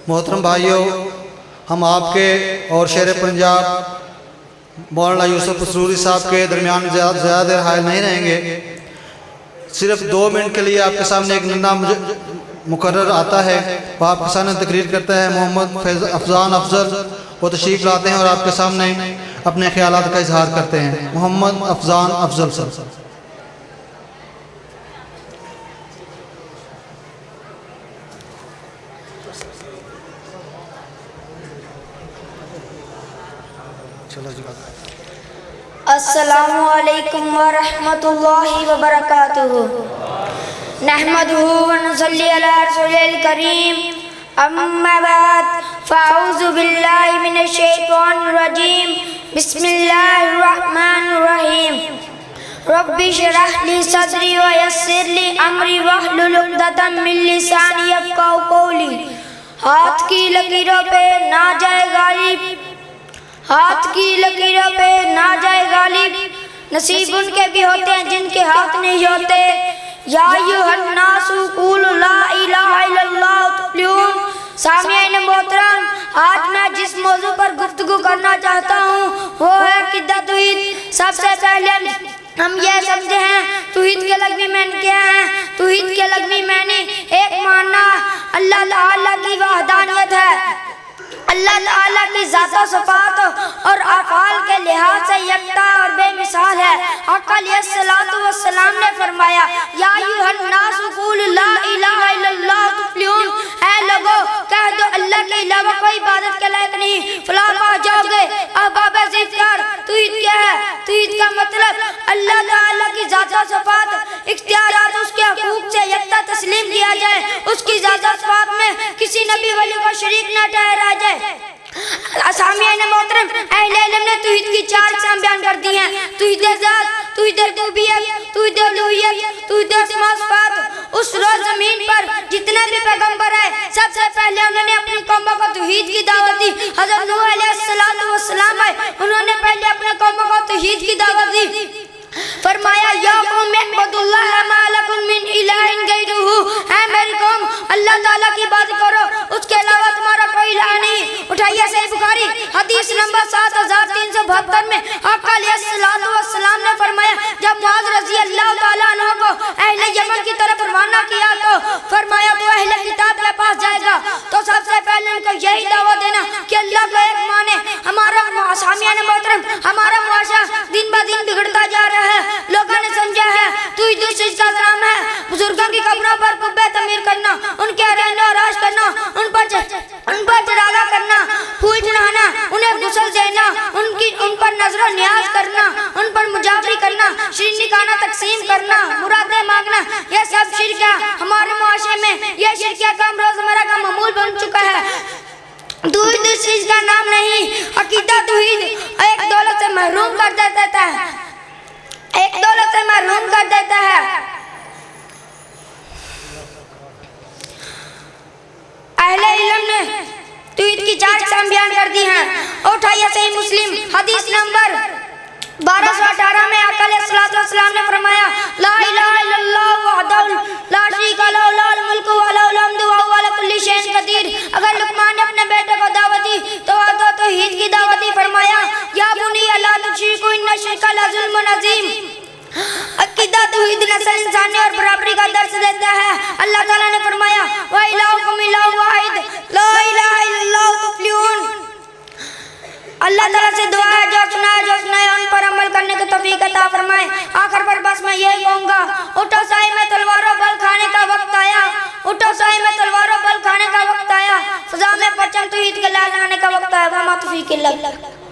मोहतरम भाइयों, हम आपके और शेर पंजाब मौलाना यूसुफ असरूरी साहब के दरमियान ज़्यादा देर हायल नहीं रहेंगे। सिर्फ 2 मिनट के लिए आपके सामने एक नन्ना मुकर्रर आता है, वो आपके सामने तकरीर करता है। मोहम्मद अफजान अफजल वो तशरीफ़ लाते हैं और आपके सामने अपने ख्यालात का इजहार करते हैं। मोहम्मद अफजान अफजल साहब। अस्सलामु अलैकुम व रहमतुल्लाहि व बरकातुहू। नहमदुहू व नुसल्ली अला रसूलिल करीम। अम्मा बाद फ़अऊज़ु बिल्लाहि मिनश शैतानिर रजीम। बिस्मिल्लाहिर रहमानिर रहीम। रब्बि इश्रह ली सदरी व यस्सिर ली अमरी वहलुल उक़दतम मिन लिसानी यफ़क़हू क़ौली। हाथ की लकीरों पे ना जाए गालिब, हाथ की लकीरों पे ना जाए गालिब। नसीब उनके भी होते हैं जिनके हाथ नहीं होते। या अय्युहन्नासु क़ूलू ला इलाहा इल्लल्लाह तुफ़्लिहून। सामईन मोहतरम, आज मैं जिस मौजू पर गुफ्तगू करना चाहता हूँ वो है अक़ीदा तौहीद। सबसे पहले हम यह समझे हैं तौहीद के लग़वी मानी क्या है। तौहीद के लग़वी मानी एक मानना अल्लाह ताला की वहदानियत है, अल्लाह ताला की ज़ात व सिफ़ात और अफ़आल के लिहाज से यकता और बेमिसाल है। आका अलैहिस्सलातु वस्सलाम ने फरमाया, या अय्युहन्नासु क़ूलू ला इलाहा इल्लल्लाह तुफ़्लिहून। ऐ लोगो, कह दो अल्लाह के अलावा कोई इबादत के लायक नहीं, फलाह पा जाओगे। अहबाब ज़िक्र, तौहीद क्या है? तौहीद का मतलब अल्लाह ताला की ज़ात व सिफ़ात, इख्तियारात उसके हकूक़ से यकता तस्लीम किया जाए, उसकी ज़ात व सिफ़ात में किसी नबी वली को शरीक न ठहराया जाए। सामईन मोहतरम, अहले इल्म ने तौहीद की 4 अक़साम बयान कर दी हैं। तौहीद ज़ात, तौहीद रुबूबियत, तौहीद उलूहियत, तौहीद अस्मा व सिफ़ात। उस रोज़ ज़मीन पर जितने भी पैगंबर आए सबसे पहले उन्होंने अपनी कौमों को तौहीद की दावत दी। हज़रत नूह अलैहिस्सलातु वस्सलाम आए, उन्होंने पहले अपने कौमों को तौहीद की दावत दी। फरमाया, या कौम इअ्बुदुल्लाह मा लकुम मिन इलाहिन गैरुहू। ऐ मेरी कौम, अल्लाह ताला की इबादत करो, उसके अलावा तुम्हारा कोई इलाह नहीं। उठाइए सही बुखारी हदीस नंबर 7372 में आका अलैहिस्सलातु वस्सलाम ने फरमाया, जब मुआज़ रज़ी अल्लाह ताला अन्हु को अहले यमन की तरफ रवाना किया तो फरमाया तो अहले किताब के पास जाएगा तो सबसे पहले उनको यही दावा देना कि अल्लाह को एक माने। हमारा सामईन मोहतरम, हमारा मुआशरा दिन ब दिन बिगड़ता जा रहा है। लोगों ने समझा है तौहीद का नाम है बुजुर्गों की कब्रों पर कुब्बे तमीर करना, उनके रहने और राज करना, उन पर चढ़ावा करना, फूल चढ़ाना, उन्हें गुस्ल देना, उन पर नजर न्याज करना, उन पर मुजावरी करना, शीरनी खाना तकसीम करना, मुरादें मांगना, यह सब शिर्क है। हमारे मुआशरे में यह शिर्किया काम रोजमर्रा का मामूल बन चुका है। तौहीद इस चीज का नाम नहीं। अक़ीदा तौहीद एक दौलत से महरूम कर देता है, एक दौलत से महरूम कर देता है। अहले इल्म ने तौहीद की 4 अक़साम बयान कर दी हैं। उठाइए सही मुस्लिम हदीस नंबर 1218 में आका अलैहिस्सलातु वस्सलाम ने फरमाया, ला इलाहा इल्लल्लाह वहदहु ला शरीका लहु लहुल मुल्कु व लहुल हम्दु व हुवा अला कुल्ली शैइन क़दीर। अगर लुक़मान ने अपने बेटे को दावत दी तो तौहीद की दावत दी। फरमाया, या बुनिया ला तुश्रिकू इन्न शिरका लज़ुल्मुन अज़ीम। अक़ीदा तौहीद नस्ल इंसानी और बराबरी का दर्स देता है। अल्लाह ताला ने फरमाया, व इलाहुकुम इलाहुन वाहिद ला इलाहा इल्लल्लाह तुफ़्लिहून। अल्लाह ताला से दुआ है जो सुनाए उन पर अमल करने की तौफीक अता फरमाए। आखिर पर बस मैं यही कहूँगा, उठो साए में तलवारों बल खाने का वक्त आया, उठो साए में तलवारों बल खाने का वक्त आया, फ़ज़ा में परचम तौहीद के लहराने का वक्त आया। वमा तौफ़ीक़ इल्ला बिल्लाह।